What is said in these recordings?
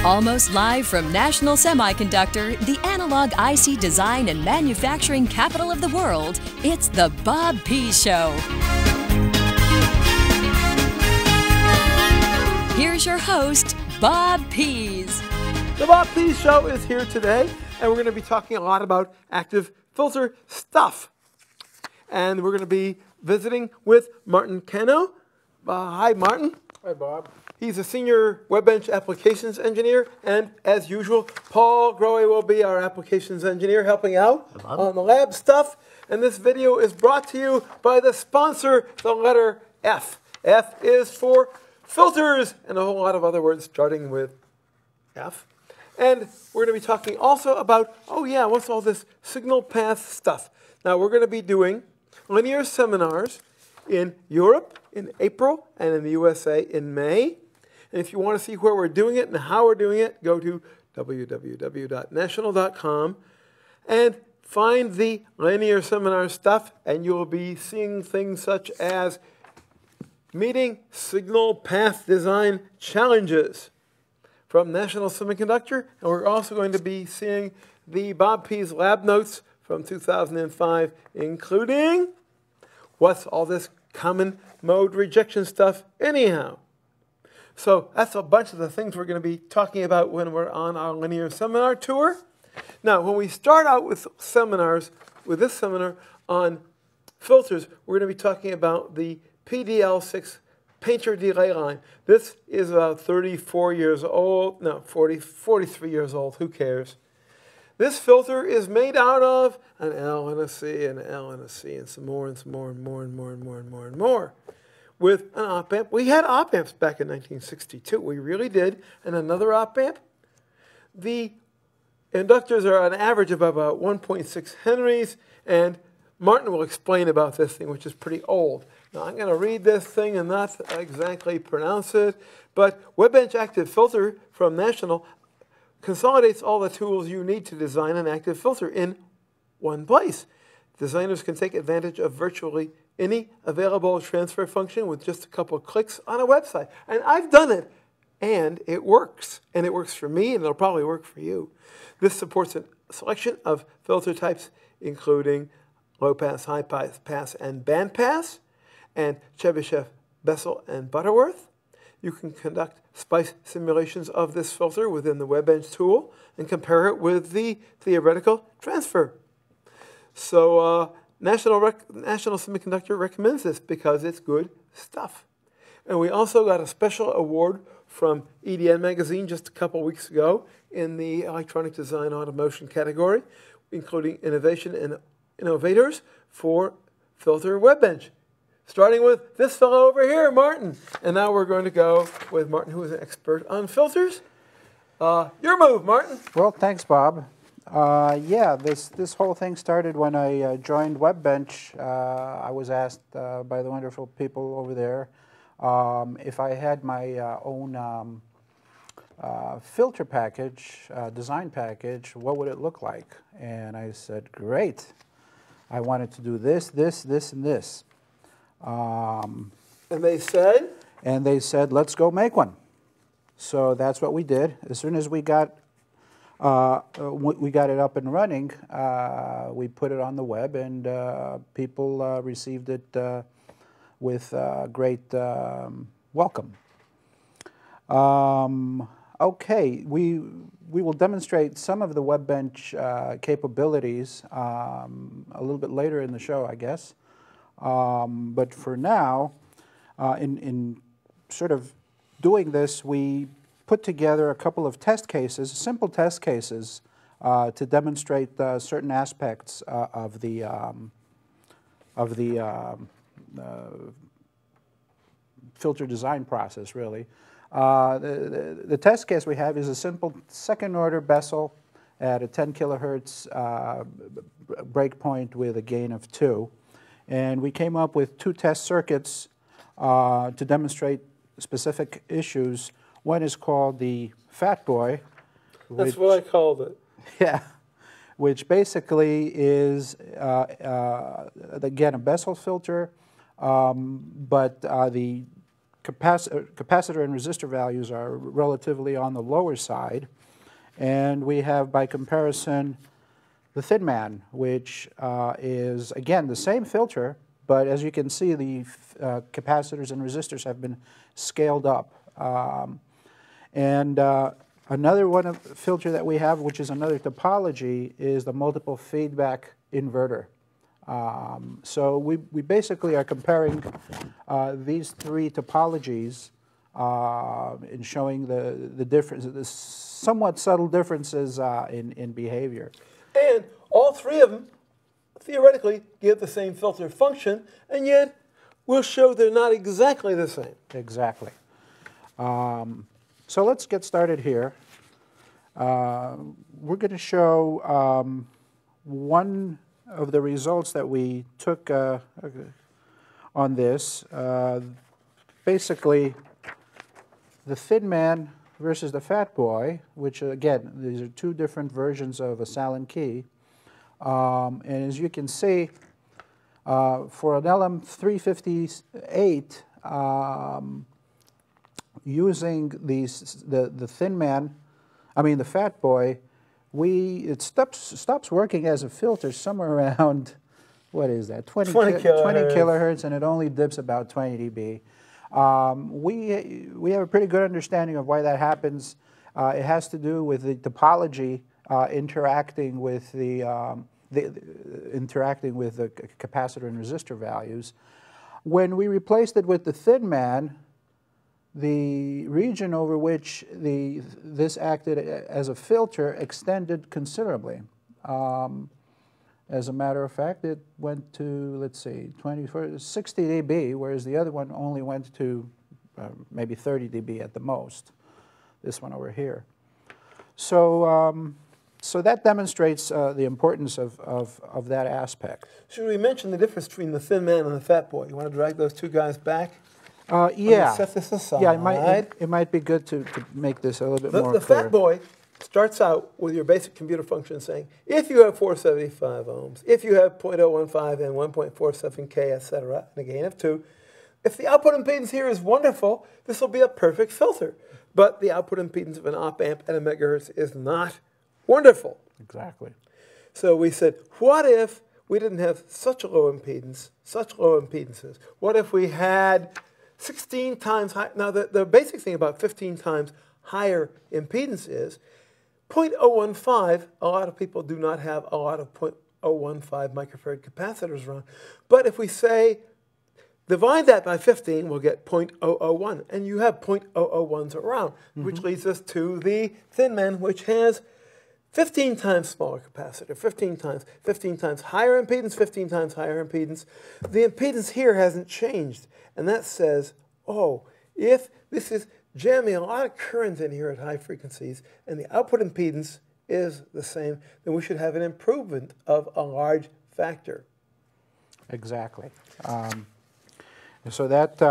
Almost live from National Semiconductor, the analog IC design and manufacturing capital of the world, it's the Bob Pease Show. Here's your host, Bob Pease. The Bob Pease Show is here today, and we're going to be talking a lot about active filter stuff. And we're going to be visiting with Martin Cano. Hi, Martin. Hi, Bob. He's a senior WebBench applications engineer, and as usual, Paul Grohe will be our applications engineer helping out on the lab stuff. And this video is brought to you by the sponsor, the letter F. F is for filters, and a whole lot of other words starting with F. And we're going to be talking also about, what's all this signal path stuff? Now, we're going to be doing linear seminars in Europe in April and in the USA in May. And if you want to see where we're doing it and how we're doing it, go to www.national.com and find the linear seminar stuff, and you'll be seeing things such as meeting signal path design challenges from National Semiconductor, and we're also going to be seeing the Bob Pease lab notes from 2005, including what's all this common mode rejection stuff anyhow. So that's a bunch of the things we're going to be talking about when we're on our linear seminar tour. Now, when we start out with seminars, with this seminar on filters, we're going to be talking about the PDL6 painter delay line. This is about 34 years old, no, 43 years old, who cares? This filter is made out of an L and a C and an L and a C and some more and some more and more and more and more and more and more. With an op amp. We had op amps back in 1962. We really did. And another op amp. The inductors are on average of about 1.6 Henrys, and Martin will explain about this thing, which is pretty old. Now, I'm going to read this thing and not exactly pronounce it, but WebBench Active Filter from National consolidates all the tools you need to design an active filter in one place. Designers can take advantage of virtually any available transfer function with just a couple of clicks on a website. And I've done it, and it works. And it works for me, and it'll probably work for you. This supports a selection of filter types, including low pass, high pass, and band pass, and Chebyshev, Bessel, and Butterworth. You can conduct SPICE simulations of this filter within the WebBench tool and compare it with the theoretical transfer. So National Semiconductor recommends this because it's good stuff. And we also got a special award from EDN Magazine just a couple weeks ago in the Electronic Design Automation category, including Innovation and Innovators for Filter WebBench. Starting with this fellow over here, Martin. And now we're going to go with Martin, who is an expert on filters. Your move, Martin. Well, thanks, Bob. This whole thing started when I joined WebBench. I was asked by the wonderful people over there if I had my own filter package, design package, what would it look like? And I said, great. I wanted to do this, this, this, and this. And they said? And they said, let's go make one. So that's what we did. As soon as we got it up and running, we put it on the web, and people received it with great welcome. Okay, we will demonstrate some of the WebBench capabilities a little bit later in the show, I guess. But for now, in sort of doing this, we put together a couple of test cases, simple test cases, to demonstrate certain aspects of the filter design process, really. The test case we have is a simple second-order Bessel at a 10 kilohertz breakpoint with a gain of 2. And we came up with 2 test circuits to demonstrate specific issues. One is called the Fat Boy. That's what I called it. Yeah, which basically is, again, a Bessel filter, but the capacitor and resistor values are relatively on the lower side. And we have, by comparison, the Thin Man, which is, again, the same filter, but as you can see, the capacitors and resistors have been scaled up. Another filter that we have, which is another topology, is the multiple feedback inverter. So we basically are comparing these three topologies in showing the difference, the somewhat subtle differences in behavior. And all three of them theoretically give the same filter function, and yet we'll show they're not exactly the same. Exactly. So let's get started here. We're going to show one of the results that we took on this. Basically, the Thin Man versus the Fat Boy, which again, these are two different versions of a Sallen key. And as you can see, for an LM358, using the Thin Man, the Fat Boy, it stops working as a filter somewhere around, what is that, 20 kilohertz, and it only dips about 20 dB. We have a pretty good understanding of why that happens. It has to do with the topology interacting with the capacitor and resistor values. When we replaced it with the Thin Man, the region over which this acted as a filter extended considerably. As a matter of fact, it went to, let's see, 60 dB, whereas the other one only went to maybe 30 dB at the most, this one over here. So, so that demonstrates the importance of that aspect. Should we mention the difference between the Thin Man and the Fat Boy? You want to drag those two guys back? Yeah. Set this aside. Yeah, it might be good to make this a little bit more clear. The Fat Boy starts out with your basic computer function saying, if you have 475 ohms, if you have 0.015 and 1.47K, etc., and a gain of 2, if the output impedance here is wonderful, this will be a perfect filter. But the output impedance of an op-amp at a megahertz is not wonderful. Exactly. So we said, what if we didn't have such a low impedance, such low impedances? What if we had 16 times high? Now, the basic thing about 15 times higher impedance is 0.015, a lot of people do not have a lot of 0.015 microfarad capacitors around. But if we say, divide that by 15, we'll get 0.001. And you have 0.001s around, which leads us to the Thin Man, which has 15 times smaller capacitor, 15 times higher impedance, 15 times higher impedance. The impedance here hasn't changed. And that says, oh, if this is jamming a lot of current in here at high frequencies and the output impedance is the same, then we should have an improvement of a large factor. Exactly. So that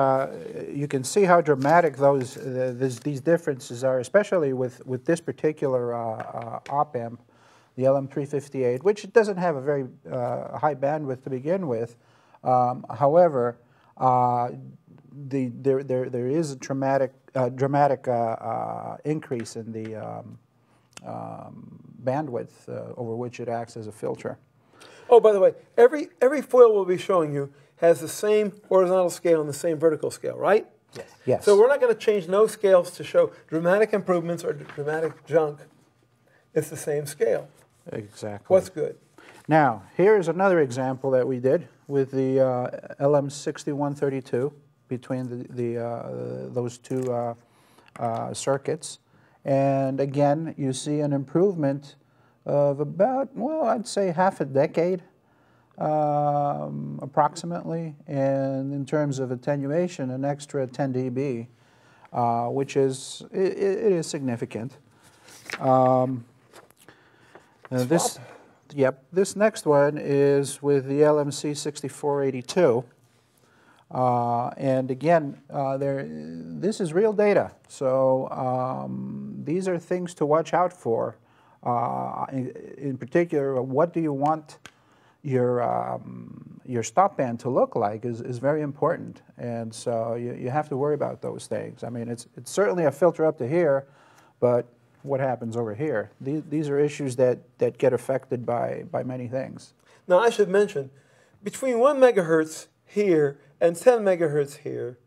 you can see how dramatic these differences are, especially with this particular op-amp, the LM358, which doesn't have a very high bandwidth to begin with. However, there is a dramatic increase in the bandwidth over which it acts as a filter. Oh, by the way, every foil we'll be showing you has the same horizontal scale and the same vertical scale, right? Yes. Yes. So we're not going to change no scales to show dramatic improvements or dramatic junk. It's the same scale. Exactly. What's good? Now, here's another example that we did with the LM6132 between those two circuits. And again, you see an improvement of about, well, I'd say half a decade approximately. And in terms of attenuation, an extra 10 dB, which is, it is significant. This next one is with the LMC6482. And again, this is real data. So these are things to watch out for. In particular, what do you want your stop band to look like is very important, and so you have to worry about those things. I mean, it's certainly a filter up to here, but what happens over here? These are issues that get affected by many things. Now, I should mention, between 1 megahertz here and 10 megahertz here,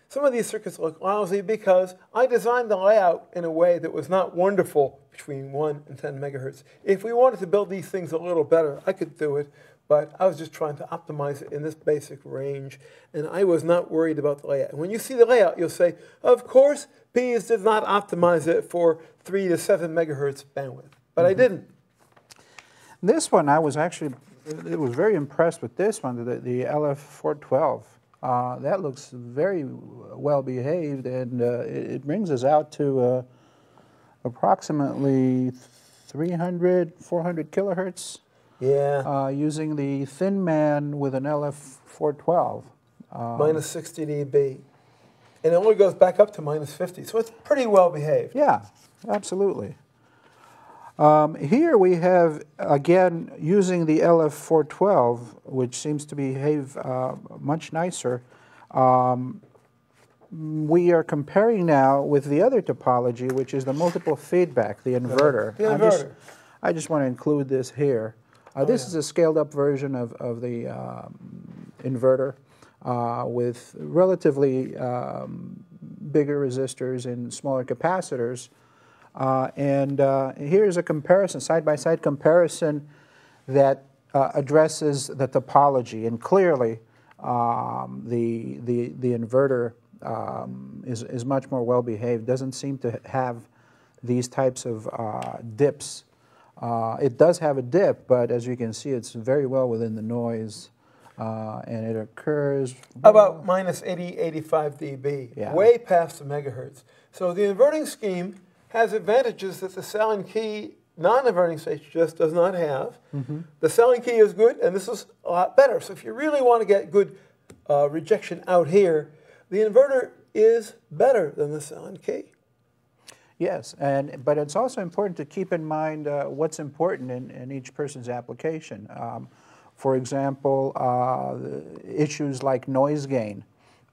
some of these circuits look lousy because I designed the layout in a way that was not wonderful between 1 and 10 megahertz. If we wanted to build these things a little better, I could do it, but I was just trying to optimize it in this basic range, and I was not worried about the layout. And when you see the layout, you'll say, of course, Pease did not optimize it for 3 to 7 megahertz bandwidth, but I didn't. This one, I was very impressed with this one, the LF412. That looks very well behaved, and it brings us out to approximately 300, 400 kilohertz. Yeah. Using the Thin Man with an LF412. Minus 60 dB. And it only goes back up to minus 50, so it's pretty well behaved. Yeah, absolutely. Here we have, again, using the LF412, which seems to behave much nicer. We are comparing now with the other topology, which is the multiple feedback, the inverter. The inverter. I just want to include this here. This is a scaled-up version of the inverter with relatively bigger resistors and smaller capacitors. And here's a comparison, side-by-side comparison that addresses the topology. And clearly, the inverter is much more well-behaved, doesn't seem to have these types of dips. It does have a dip, but as you can see, it's very well within the noise, and it occurs about minus 80, 85 dB, Yeah. way past the megahertz. So the inverting scheme has advantages that the Sallen-Key non-inverting stage just does not have. The Sallen-Key is good, and this is a lot better. So if you really want to get good rejection out here, the inverter is better than the Sallen-Key. Yes, but it's also important to keep in mind what's important in each person's application. For example, issues like noise gain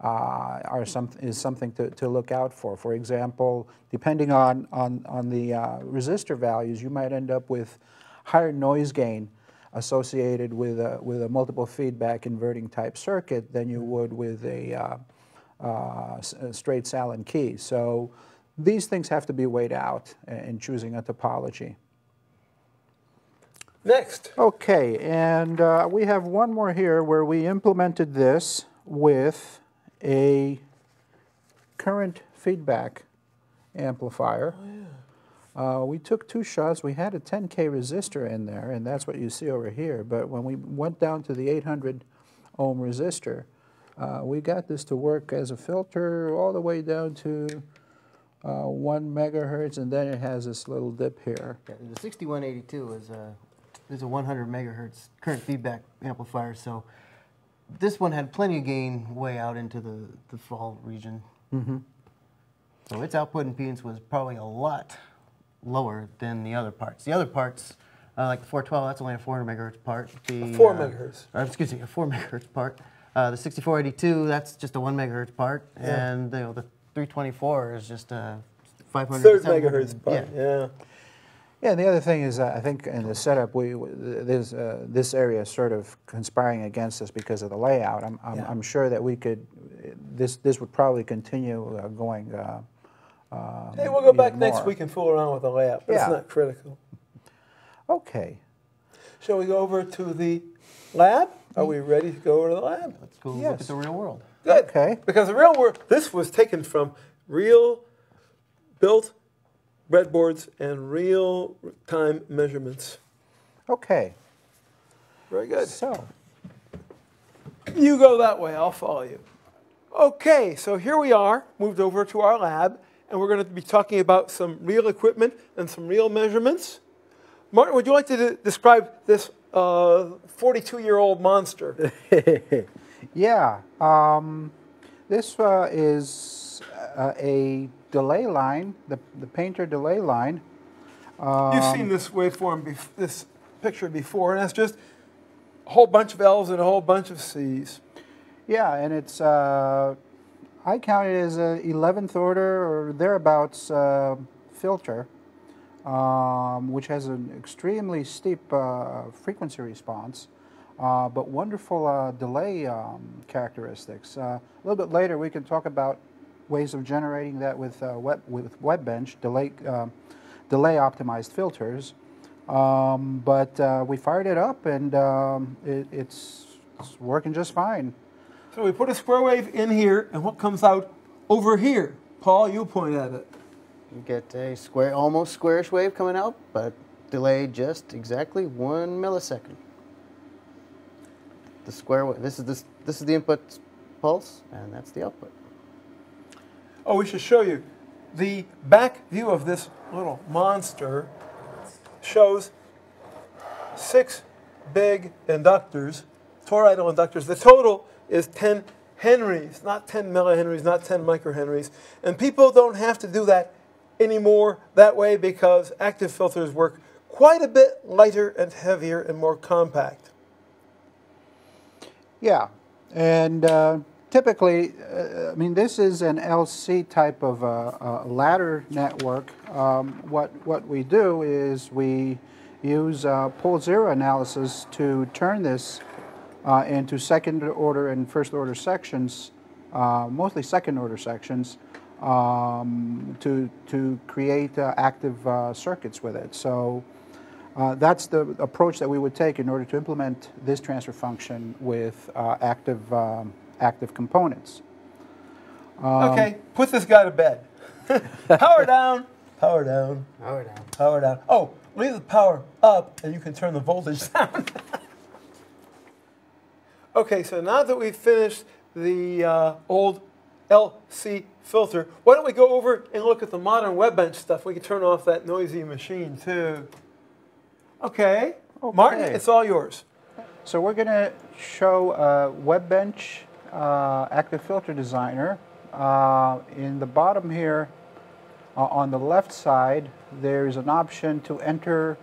is something to look out for. For example, depending on the resistor values, you might end up with higher noise gain associated with a multiple feedback inverting type circuit than you would with a straight Sallen-Key. So these things have to be weighed out in choosing a topology. Next. Okay, and we have one more here where we implemented this with a current feedback amplifier. We took 2 shots. We had a 10K resistor in there, and that's what you see over here. But when we went down to the 800 ohm resistor, we got this to work as a filter all the way down to 1 megahertz, and then it has this little dip here. Yeah, the 6182 is a 100 megahertz current feedback amplifier, so this one had plenty of gain way out into the fall region. So its output impedance was probably a lot lower than the other parts. The other parts, like the 412, that's only a 400 megahertz part. The 4 megahertz. Excuse me, a 4 megahertz part. The 6482, that's just a 1 megahertz part, and the 324 is just a 500. Third megahertz part. Yeah. Yeah, and the other thing is, I think in the setup, there's this area is sort of conspiring against us because of the layout. I'm sure that we could, this would probably continue going. Hey, we'll go back next week and fool around with the layout, but it's not critical. Okay. Shall we go over to the lab? Are we ready to go over to the lab? Let's go look at the real world. Good. Okay. Because the real world, this was taken from real built breadboards and real-time measurements. Okay. Very good. So, you go that way, I'll follow you. Okay, so here we are, moved over to our lab, and we're going to be talking about some real equipment and some real measurements. Martin, would you like to describe this 42-year-old monster? yeah. This is a delay line, the Painter delay line. You've seen this waveform, this picture before, and that's just whole bunch of L's and a whole bunch of C's. Yeah, and it's, I count it as a 11th order or thereabouts filter, which has an extremely steep frequency response, but wonderful delay characteristics. A little bit later we can talk about ways of generating that with WebBench, delay optimized filters. But we fired it up and it's working just fine. So we put a square wave in here, and what comes out over here? Paul, you point at it. You get a square, almost squarish wave coming out, but delayed just exactly 1 millisecond. The square wave. This is the input pulse, and that's the output. Oh, we should show you. The back view of this little monster shows 6 big inductors, toroidal inductors. The total is 10 henries, not 10 millihenries, not 10 microhenries. And people don't have to do that anymore that way because active filters work quite a bit lighter and heavier and more compact. Yeah, and typically, I mean, this is an LC type of ladder network. What we do is we use pole zero analysis to turn this into second order and first order sections, mostly second order sections, to create active circuits with it. So that's the approach that we would take in order to implement this transfer function with active components. Okay, put this guy to bed. Power down, power down, Power down. power down. Oh, leave the power up and you can turn the voltage down. Okay, so now that we've finished the old LC filter, why don't we go over and look at the modern WebBench stuff? We can turn off that noisy machine too. Okay. Martin, it's all yours. So we're going to show WebBench Active Filter Designer. In the bottom here, on the left side, there's an option to enter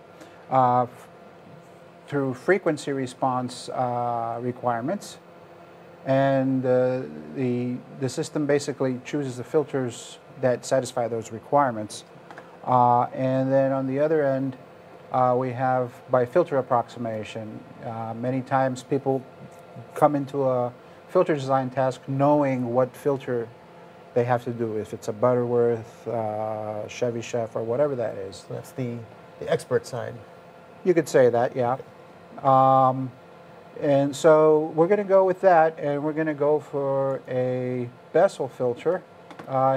through frequency response requirements. And the system basically chooses the filters that satisfy those requirements. And then on the other end, we have by filter approximation. Many times people come into a filter design task knowing what filter they have to do, if it's a Butterworth, Chevy Chef, or whatever that is. So that's the expert side. You could say that, yeah. And so we're going to go with that, and we're going to go for a Bessel filter.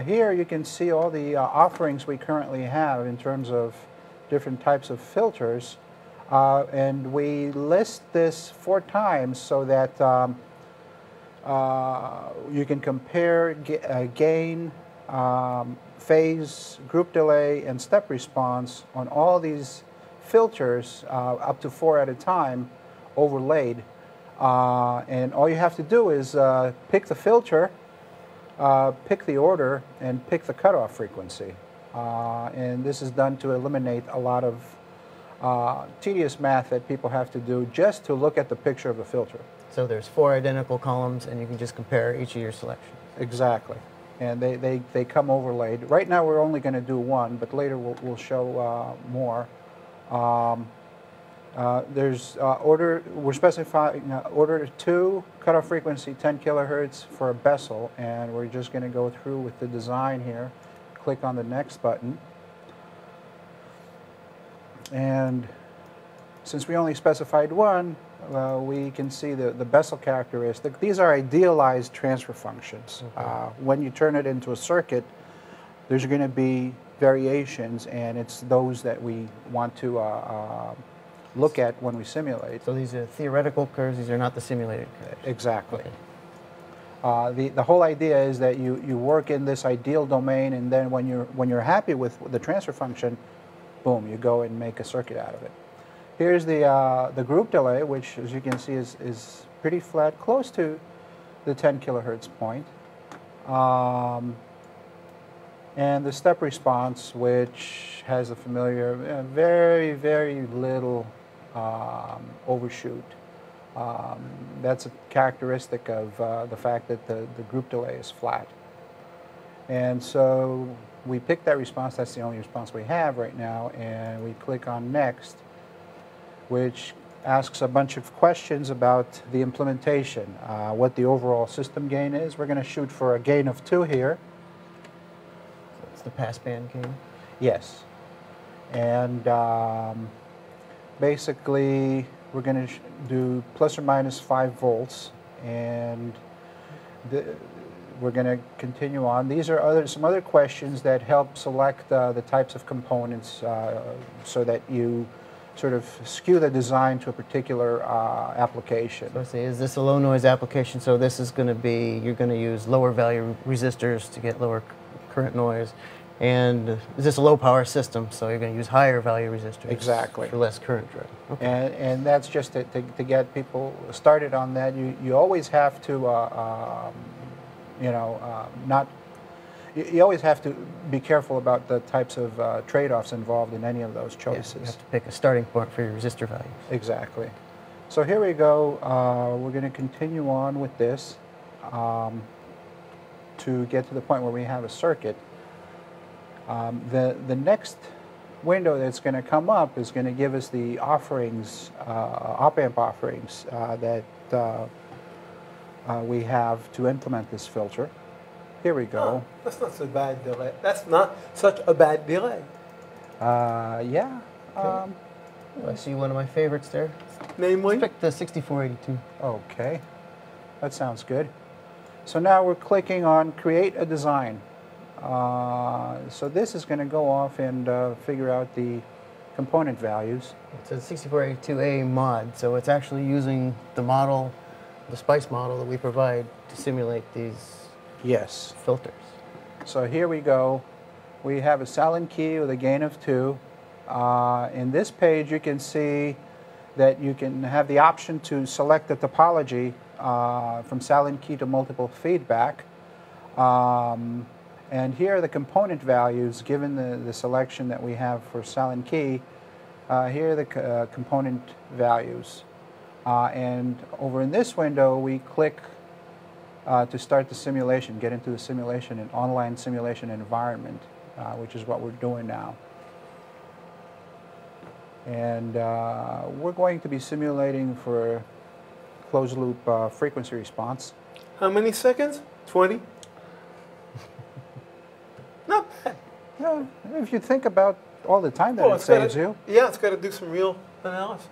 Here you can see all the offerings we currently have in terms of different types of filters. And we list this 4 times so that you can compare gain, phase, group delay, and step response on all these filters, up to 4 at a time, overlaid. And all you have to do is pick the filter, pick the order, and pick the cutoff frequency. And this is done to eliminate a lot of tedious math that people have to do just to look at the picture of the filter. So there's 4 identical columns, and you can just compare each of your selections. Exactly. And they come overlaid. Right now we're only going to do 1, but later we'll show more. There's we're specifying order 2, cutoff frequency 10 kilohertz for a Bessel, and we're just going to go through with the design here. Click on the next button. And since we only specified 1, we can see the Bessel characteristic. These are idealized transfer functions. When you turn it into a circuit, there's going to be variations, and it's those that we want to look at when we simulate. So these are theoretical curves, these are not the simulated curves. Exactly. Okay. The whole idea is that you work in this ideal domain, and then when you're happy with the transfer function, boom, you go and make a circuit out of it. Here's the group delay, which, as you can see, is pretty flat, close to the 10 kilohertz point. And the step response, which has a familiar, very, very little overshoot. That's a characteristic of the fact that the group delay is flat. And so we pick that response, that's the only response we have right now, and we click on Next, which asks a bunch of questions about the implementation, what the overall system gain is. We're going to shoot for a gain of 2 here. It's the passband gain. Yes. And basically, we're going to do plus or minus 5 volts, and we're going to continue on. These are some other questions that help select the types of components so that you sort of skew the design to a particular application. So I say, is this a low noise application? So this is going to be, you're going to use lower value resistors to get lower current noise. And is this a low power system? So you're going to use higher value resistors. Exactly. For less current drive. Okay. And that's just to get people started on that. You always have to, you always have to be careful about the types of trade-offs involved in any of those choices. Yeah, you have to pick a starting point for your resistor values. Exactly. So here we go. We're going to continue on with this to get to the point where we have a circuit. The next window that's going to come up is going to give us the offerings, op-amp offerings that we have to implement this filter. Here we go. Oh, that's not so bad delay. That's not such a bad delay. Yeah. Okay. I see one of my favorites there. Namely? Let's pick the 6482. Okay. That sounds good. So now we're clicking on Create a Design. So this is going to go off and figure out the component values. It's a 6482A mod, so it's actually using the model, the SPICE model that we provide to simulate these Yes. filters. So here we go. We have a Sallen key with a gain of 2. In this page, you can see that you can have the option to select the topology from Sallen key to multiple feedback. And here are the component values given the selection that we have for Sallen key. Here are the component values. And over in this window, we click to start the simulation, get into the simulation, an online simulation environment, which is what we're doing now. And we're going to be simulating for closed loop frequency response. How many seconds? 20? Not bad. Yeah, if you think about all the time that it it's gotta- saves you. Yeah, it's got to do some real analysis.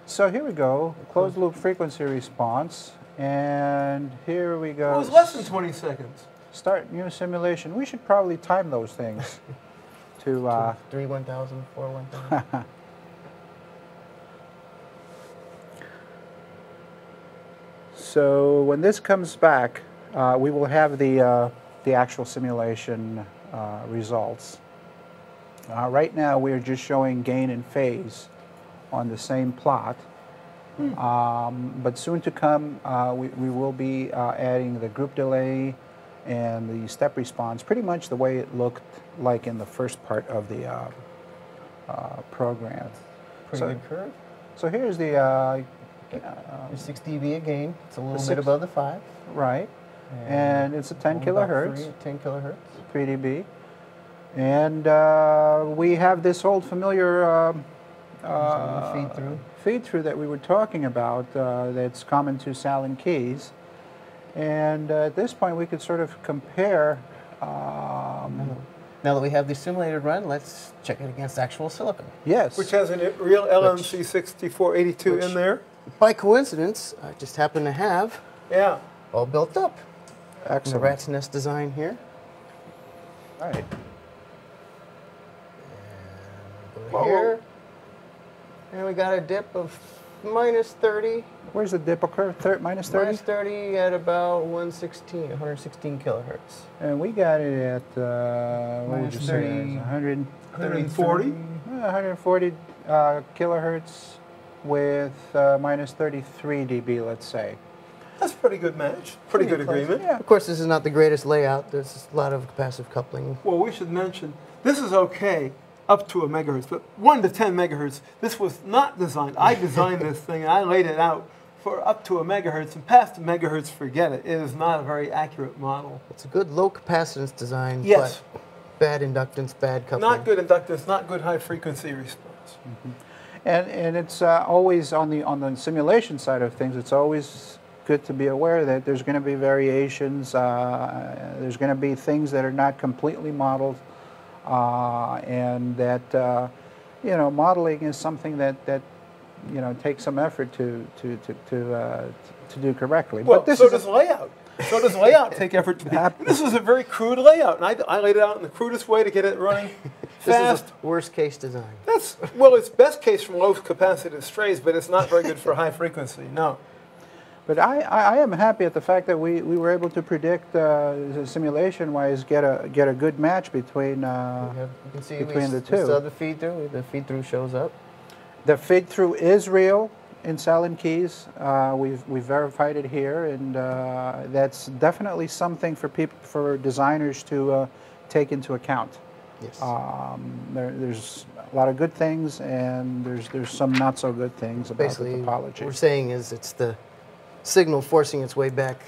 So here we go, closed loop frequency response. And here we go. It was less than 20 seconds. Start new simulation. We should probably time those things to 3 1000, 4 1000. So when this comes back, we will have the actual simulation results. Right now, we're just showing gain and phase on the same plot. But soon to come, we will be adding the group delay and the step response, pretty much the way it looked like in the first part of the program. Pretty good curve. So here's the There's 6 dB again. It's a little bit 6 above the 5. right, and it's a 10 About kilohertz, 10 kilohertz. 3 dB, and we have this old familiar feed through. feed-through that we were talking about that's common to Sallen keys. And at this point, we could sort of compare. Now that we have the simulated run, let's check it against actual silicon. Yes. Which has a real LMC 6482 in there. By coincidence, I just happen to have Yeah. all built up. The Excellent. rat's nest design here. All right. Go to here. And we got a dip of minus 30. Where's the dip occur? Minus 30? Minus 30 at about 116 kilohertz. And we got it at, what would you say? 30, 140? 140 kilohertz with minus 33 dB, let's say. That's a pretty good match. Pretty good close. agreement. Yeah. Of course, this is not the greatest layout. There's a lot of capacitive coupling. Well, we should mention, this is okay. up to a megahertz, but 1 to 10 megahertz. This was not designed. I designed this thing, and I laid it out for up to a megahertz, and past a megahertz, forget it. It is not a very accurate model. It's a good low capacitance design, Yes. but bad inductance, bad coupling. Not good inductance, not good high frequency response. And it's always on the simulation side of things. It's always good to be aware that there's going to be variations. There's going to be things that are not completely modeled, and that you know, modeling is something that you know, takes some effort to do correctly. Well, but this so is does layout. So does layout take effort to be? This was a very crude layout, and I laid it out in the crudest way to get it running fast. This is a worst case design. That's, well, it's best case from low capacitive strays, but it's not very good for high frequency. No. But I am happy at the fact that we were able to predict simulation-wise get a good match between You can see between the we still two. have the feed through. The feed through shows up. The feed through is real in Salon Keys. We've verified it here, and that's definitely something for designers to take into account. Yes. There's a lot of good things, and there's some not so good things about Basically, the what topology. we're saying is it's the signal forcing its way back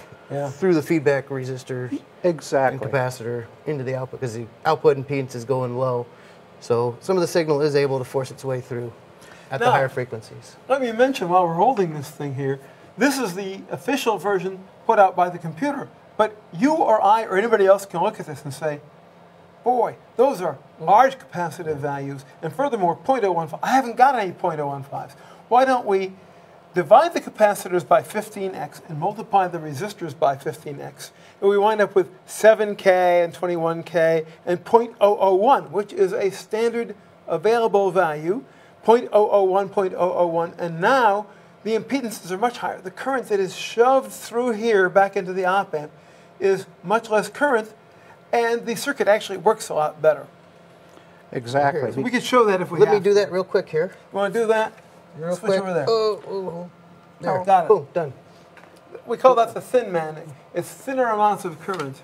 through the feedback resistor and Exactly. capacitor into the output, because the output impedance is going low. So some of the signal is able to force its way through at the Now, higher frequencies. Let me mention while we're holding this thing here, this is the official version put out by the computer. But you or I or anybody else can look at this and say, boy, those are large capacitive values, and furthermore, 0.015. I haven't got any 0.015s. Why don't we divide the capacitors by 15x and multiply the resistors by 15x, and we wind up with 7K and 21K and 0.001, which is a standard available value, 0.001, 0.001, and now the impedances are much higher. The current that is shoved through here back into the op amp is much less current, and the circuit actually works a lot better. Exactly. So we could show that if we Let have me do that real quick here. You want to do that? Real Switch quick. over there. There. Got it. Boom, done. We call that the thin man. It's thinner amounts of current.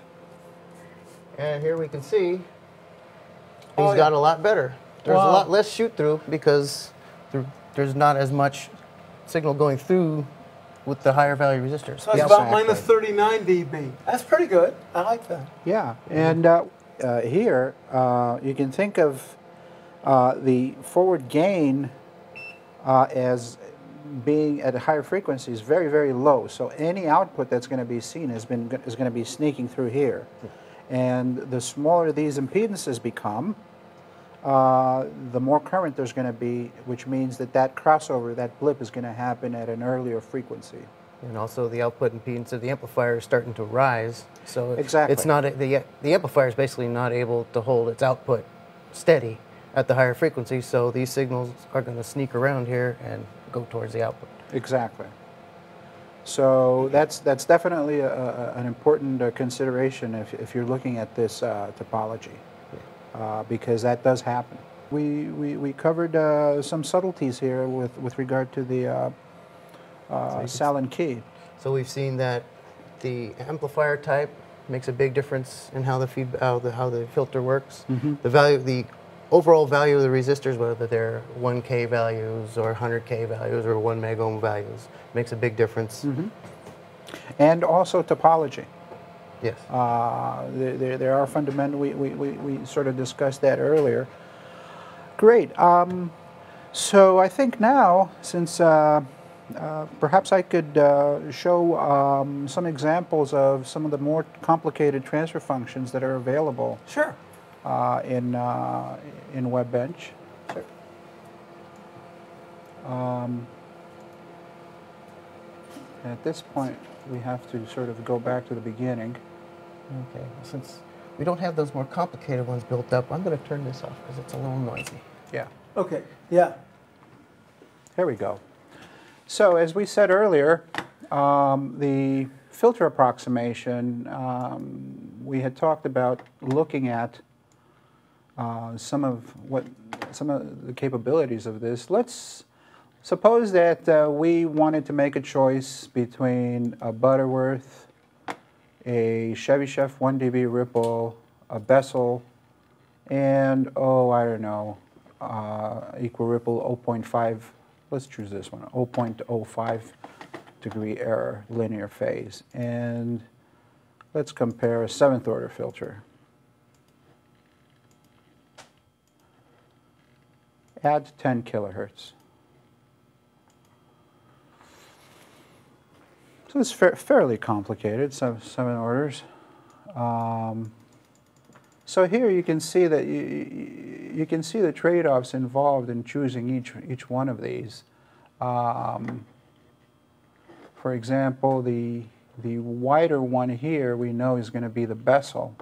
And here we can see things Oh, yeah. got a lot better. There's Wow. a lot less shoot through because there's not as much signal going through with the higher value resistors. So it's Yeah, about exactly. minus 39 dB. That's pretty good. I like that. Yeah, and here you can think of the forward gain as being at higher frequencies very, very low. So any output that's going to be seen is going to be sneaking through here. And the smaller these impedances become, the more current there's going to be, which means that crossover, that blip, is going to happen at an earlier frequency. And also the output impedance of the amplifier is starting to rise. So Exactly. it's not the amplifier is basically not able to hold its output steady at the higher frequency. So these signals are going to sneak around here and go towards the output. Exactly. So that's definitely an important consideration if you're looking at this topology, because that does happen. We covered some subtleties here with regard to the Salon Key. So we've seen that the amplifier type makes a big difference in how the how the filter works. The overall value of the resistors, whether they're 1K values or 100K values or 1 megohm values, makes a big difference. And also topology. Yes. There are fundamental, we sort of discussed that earlier. Great. So I think now, since perhaps I could show some examples of some of the more complicated transfer functions that are available Sure. in WebBench. At this point, we have to sort of go back to the beginning. Okay. Since we don't have those more complicated ones built up, I'm going to turn this off because it's a little noisy. Yeah. Okay. Yeah. Here we go. So as we said earlier, the filter approximation, we had talked about looking at some of the capabilities of this. Let's suppose that we wanted to make a choice between a Butterworth, a Chevy Chef 1 dB Ripple, a Bessel, and, oh, I don't know, equal ripple 0.5, let's choose this one, 0.05 degree error linear phase. And let's compare a 7th order filter. Add 10 kilohertz. So it's fairly complicated, 7 orders. So here you can see that you can see the trade-offs involved in choosing each one of these. For example, the wider one here we know is going to be the Bessel.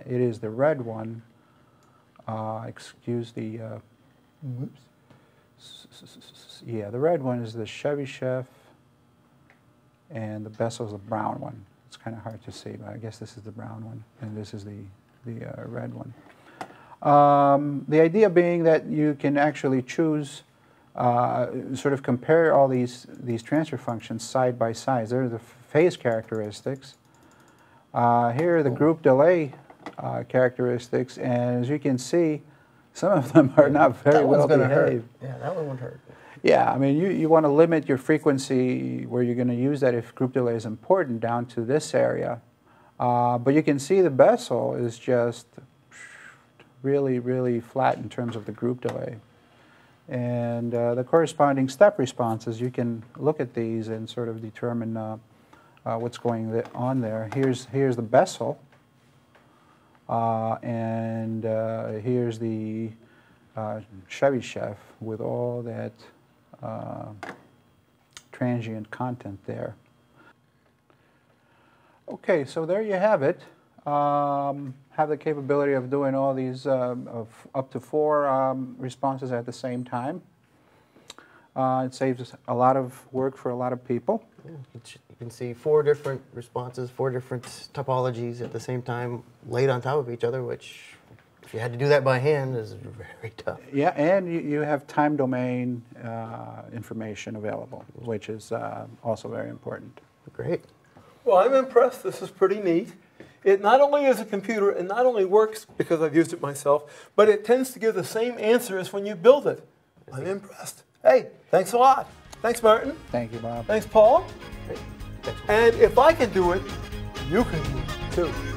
It is the red one. Excuse the. Whoops. Yeah, the red one is the Chebyshev, and the Bessel is the brown one. It's kind of hard to see, but I guess this is the brown one, and this is the red one. The idea being that you can actually choose, sort of compare all these transfer functions side by side. There are the phase characteristics. Here are the group delay characteristics, and as you can see, some of them are not very well behaved. Yeah, that one would hurt. Yeah, I mean, you want to limit your frequency where you're going to use that if group delay is important down to this area. But you can see the Bessel is just really, really flat in terms of the group delay. And the corresponding step responses, you can look at these and sort of determine what's going on there. Here's the Bessel, and here's the Chebyshev with all that transient content there. Okay, so there you have it. Have the capability of doing all these, of up to 4 responses at the same time. It saves a lot of work for a lot of people. Yeah, you can see 4 different responses, 4 different topologies at the same time laid on top of each other, which if you had to do that by hand is very tough. Yeah, and you have time domain information available, which is also very important. Great. Well, I'm impressed. This is pretty neat. It not only is a computer, it not only works because I've used it myself, but it tends to give the same answer as when you build it. I'm impressed. Hey, thanks a lot. Thanks, Martin. Thank you, Bob. Thanks, Paul. Great. Thanks. And if I can do it, you can do it too.